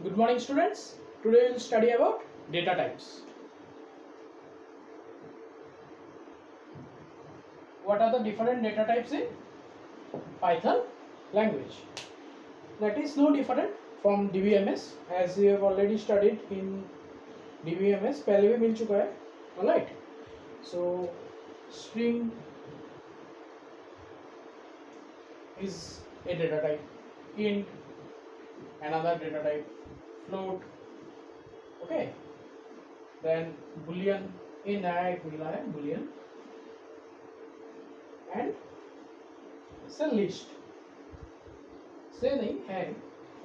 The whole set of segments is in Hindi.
Good morning students. Today we will study about data types. What are the different data types in Python language? That is no different from DBMS as we have already studied in DBMS. पहले भी मिल चुका है, alright? So string is a data type, int another data type, float, okay, then boolean in नया एक मिला है boolean and it's a list से नहीं है,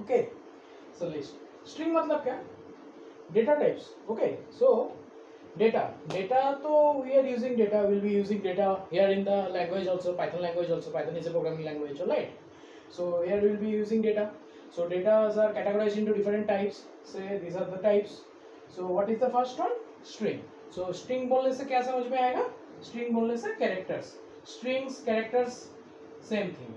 okay, it's a list. String मतलब क्या? Data types, okay. So data तो we are using data, we'll be using data here in the language also, Python language also. Python is a programming language, alright. So here we will be using data. So data are categorized into different types. Say these are the types. So what is the first one? String. So string बोलने से क्या समझ में आएगा? String बोलने से characters. Strings, characters, same thing.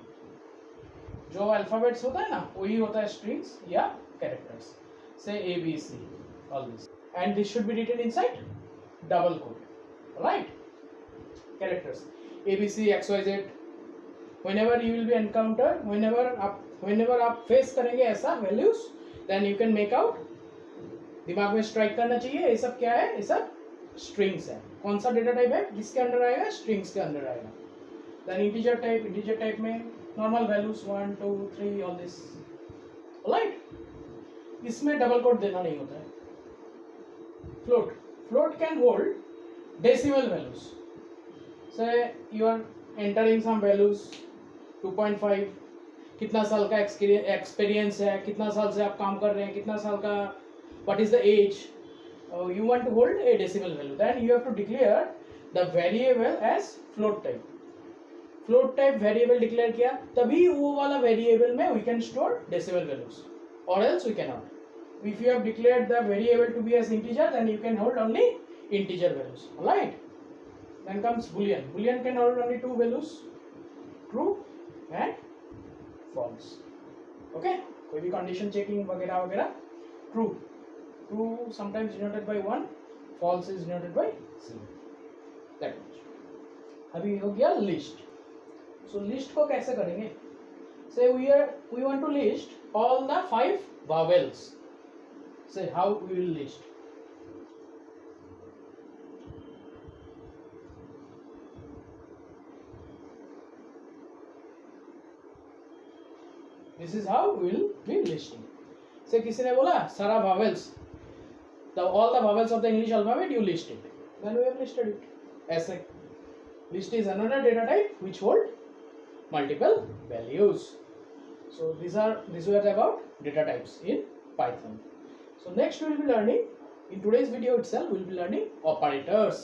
जो alphabets होता है ना, वही होता है strings या characters. Say A, B, C, all this. And this should be written inside double quote. Alright? Characters. A, B, C, X, Y, Z. Whenever you will be encountered, whenever आप फेस करेंगे ऐसा values, then you can make out, दिमाग में स्ट्राइक करना चाहिए ये सब क्या है, ये सब स्ट्रिंग्स है. कौन सा डेटा टाइप है, किसके अंडर आएगा, स्ट्रिंग्स के अंडर आएगा. देन इंटीजर टाइप में normal values 1 2 3 all this, right. इसमें डबल कोट देना नहीं होता है. Float can hold decimal values. Say you are entering some values 2.5, कितना साल का एक्सपीरियंस है, कितना साल से आप काम कर रहे हैं, कितना साल का, what is the age, you want to hold a decimal value, then you have to declare the variable as float type. Float type variable declare किया तभी वो वाला वेरिएबल में we can store decimal values, और else we can not. if you have declared the variable to be as integer, then you can hold only integer values, alright. Then comes boolean can hold only two values, true and false, okay. कोई भी कंडीशन चेकिंग वगैरह वगैरह, true sometimes denoted by 1, false is denoted by 0, that much. अभी हो गया लिस्ट. सो लिस्ट को कैसे करेंगे? say we want to list all the 5 vowels. say how we will list. This is how we will be listing. से किसी ने बोला सारा vowels, all the vowels of the English alphabet you list it, then we have listed it. ऐसे list is another data type which hold multiple values. So these were about data types in Python. So next we will be learning, in today's video itself we will be learning operators.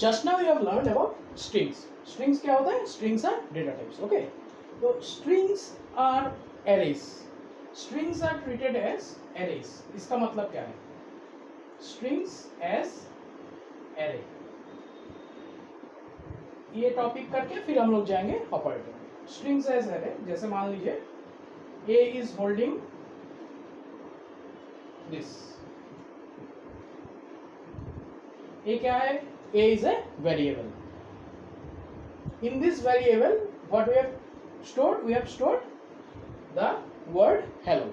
Just now we have learned about strings. Strings क्या होता है? Strings are data types, okay. So strings are arrays. Strings are treated as arrays. इसका मतलब क्या है? Strings as array. ये टॉपिक करके फिर हम लोग जाएंगे ऑपरेटर. Strings as array, जैसे मान लीजिए A is holding this. A क्या है? A is a variable. In this variable, what we have stored? We have stored the word hello.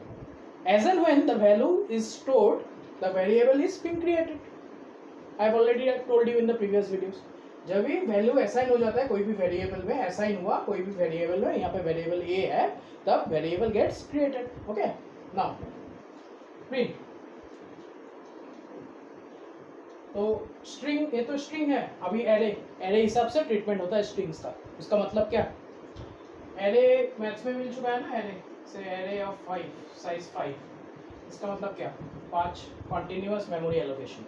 As and when the value is stored, the variable is being created. I have already told you in the previous videos. जब भी वैल्यू असाइन हो जाता है कोई भी वेरिएबल में, असाइन हुआ कोई भी वेरिएबल में, यहाँ पे वेरिएबल ए है, तब variable gets created, okay. Now print. तो स्ट्रिंग, ये तो स्ट्रिंग है. अभी एरे हिसाब से ट्रीटमेंट होता है स्ट्रिंग्स का. इसका मतलब क्या? एरे मैथ्स में मिल चुका है ना, एरे से एरे ऑफ 5, साइज 5. इसका मतलब क्या? 5 continuous memory allocation.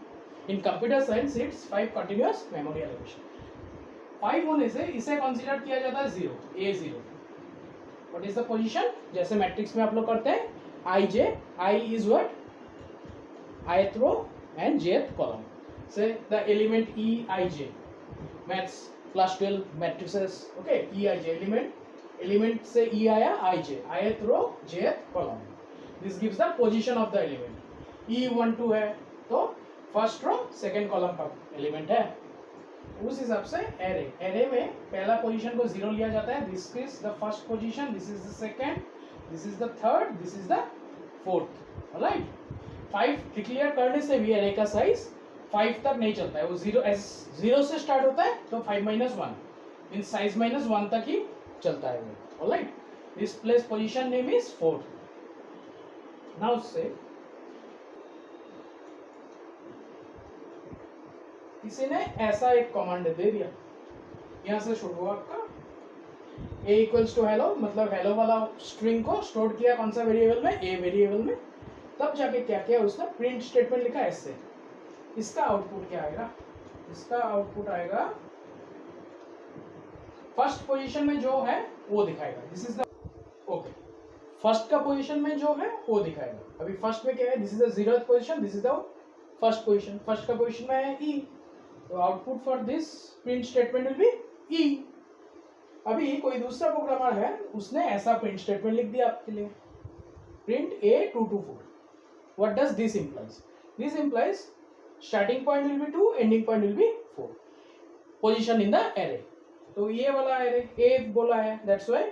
In computer science it's 5 continuous memory allocation. 5 होने से इसे कंसीडर किया जाता है 0, A0. What is the position? जैसे मैट्रिक्स में आप लोग करते हैं I is what? ith row and jth column. Say the element Eij. Maths class 12 matrices, okay. Eij element से E आया ij, ith row jth column. This gives the position of the element. E12 है तो फर्स्ट रो सेकंड कॉलम का एलिमेंट है। उस हिसाब से एरे में पहला पोजीशन को 0 लिया जाता है। This is the first position, this is the second, this is the third, this is the fourth. Alright, 5 declare करने से भी एरे का साइज 5 तक नहीं चलता है। वो 0 से स्टार्ट होता है तो 5 - 1 इन साइज -1 तक ही चलता है वो। Alright, this place position name is 4। Now से किसी ने ऐसा एक कमांड दे दिया, यहां से शुरू हुआ आपका a इक्वल्स टू हेलो, मतलब हेलो वाला स्ट्रिंग को स्टोर किया कौन सा वेरिएबल में, a वेरिएबल में। तब जाके क्या किया उसने, प्रिंट स्टेटमेंट लिखा ऐसे। इसका आउटपुट क्या आएगा, इसका आउटपुट आएगा फर्स्ट पोजीशन में जो है वो दिखाएगा। This is the okay, first का पोजीशन में जो है वो दिखाएगा। अभी फर्स्ट में क्या है, this is the 0th position, this is the first position. First का पोजीशन में है e, तो output for this print statement will be e। अभी कोई दूसरा प्रोग्रामर है, उसने ऐसा प्रिंट स्टेटमेंट लिख दिया आपके लिए, print a224। What does this implies, this implies starting point will be 2, ending point will be 4, position in the array. तो ये वाला एरे ए बोला है, दैट्स व्हाई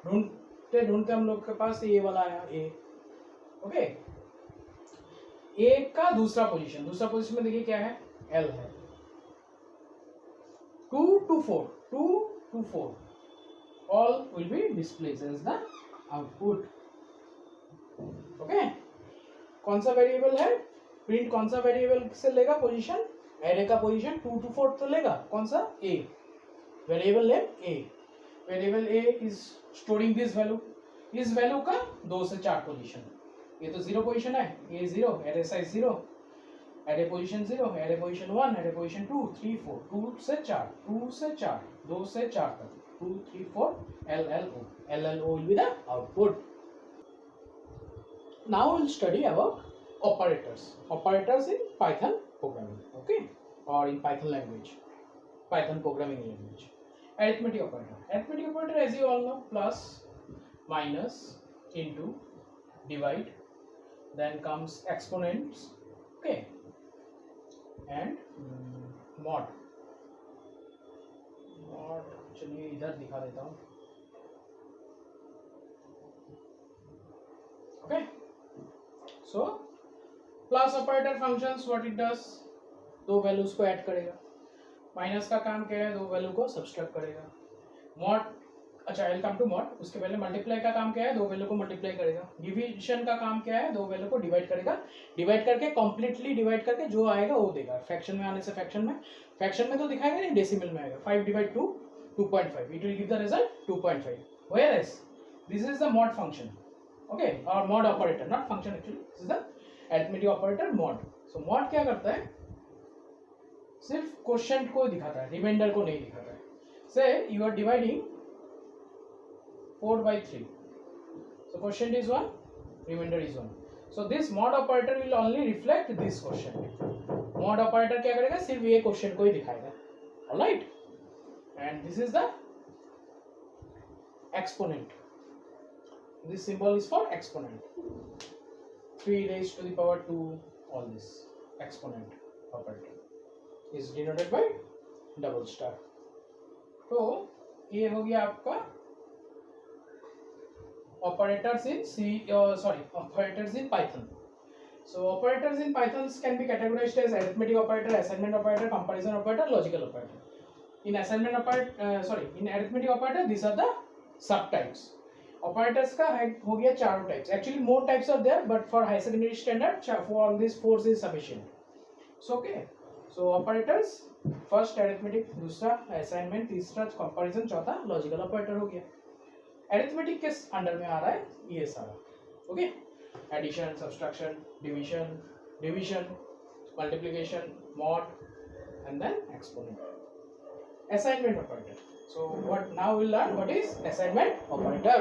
ढूंढते हम लोग के पास ये वाला आया ए। ओके, ए का दूसरा पोजीशन में देखिए क्या है, एल है। 2 to 4 all will be displayed as the output। Okay, कौन सा वेरिएबल है, प्रिंट कौन सा वेरिएबल से लेगा पोजीशन, एरे का पोजीशन 2 to 4 तो लेगा कौन सा, A, variable name A. Variable A is storing this value, इस वैल्यू का 2 से 4 पोजीशन। ये तो 0 पोजीशन है, ए 0, array size 0, array position 0, array position 1, array position 2, 3, 4, 2 से 4, 2 से 4, 2 से 4 तक, 2, 3, 4, LLO, LLO will be the output। Now we'll study about operators in Python programming, okay, or in Python language, Python programming language। Arithmetic operator as you all know, plus, minus, into, divide, then comes exponents, okay, and mod। चलिए इधर दिखा देता हूँ। Okay, so plus operator functions, what it does, 2 values को ऐड करेगा। माइनस का काम क्या है, 2 वैल्यू को सब्सट्रैक्ट करेगा। मॉड, अच्छा वेलकम टू मॉड, उसके पहले मल्टीप्लाई का काम क्या है, 2 वैल्यू को मल्टीप्लाई करेगा। डिवीजन का काम क्या है, 2 वैल्यू को डिवाइड करेगा। डिवाइड करके कंप्लीटली डिवाइड करके जो आएगा वो देगा। फ्रैक्शन में आने से फ्रैक्शन में तो दिखाएगा नहीं, डेसिमल में आएगा। 5 / 2 2.5, it will give the result 2.5। Whereas this is the mod function, okay, और mod operator, not function actually, this is the arithmetic operator mod. So mod क्या करता है, सिर्फ क्वोशिएंट को दिखाता है, रिमाइंडर को नहीं दिखाता है। से you are dividing 4 by 3, so quotient is 1, remainder is 1, so this mod operator will only reflect this quotient। mod operator क्या करेगा, सिर्फ ये quotient को ही दिखाएगा। alright, and this is the exponent, this symbol is for exponent, 3 raised to the power 2, all this exponent operator is denoted by double star। तो ये हो गया आपका operators in Python। So operators in Python can be categorized as arithmetic operator, assignment operator, comparison operator, logical operator। In arithmetic operator these are the subtypes। operators का हो गया 4 types, actually more types are there but for high secondary standard for all these 4 is sufficient। So okay, so operators, first arithmetic, दूसरा assignment, तीसरा comparison, चौथा logical operator हो गया। अरिथमेटिक के अंडर में आ रहा है ये सारा, okay, addition, subtraction, division, multiplication, mod and then exponent. Assignment operator, so what now will learn what is assignment operator.